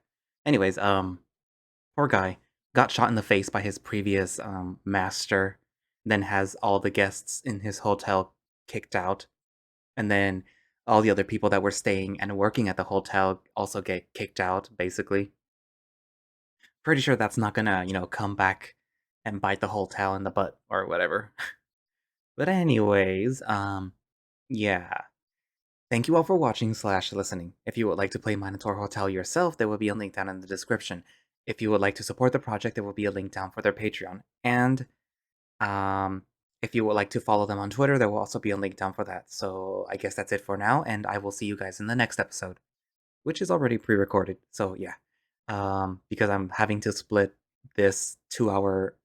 Anyways, poor guy got shot in the face by his previous master, then has all the guests in his hotel kicked out, and then all the other people that were staying and working at the hotel also get kicked out, basically. Pretty sure that's not gonna, come back and bite the hotel in the butt or whatever. But anyways, yeah. Thank you all for watching slash listening. If you would like to play Minotaur Hotel yourself, there will be a link down in the description. If you would like to support the project, there will be a link down for their Patreon. And um, if you would like to follow them on Twitter, there will also be a link down for that. So I guess that's it for now, and I will see you guys in the next episode, which is already pre-recorded. So yeah, because I'm having to split this 2 hour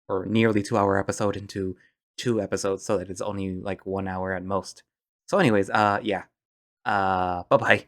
or nearly 2 hour episode into 2 episodes so that it's only like 1 hour at most. So anyways, yeah. Bye bye.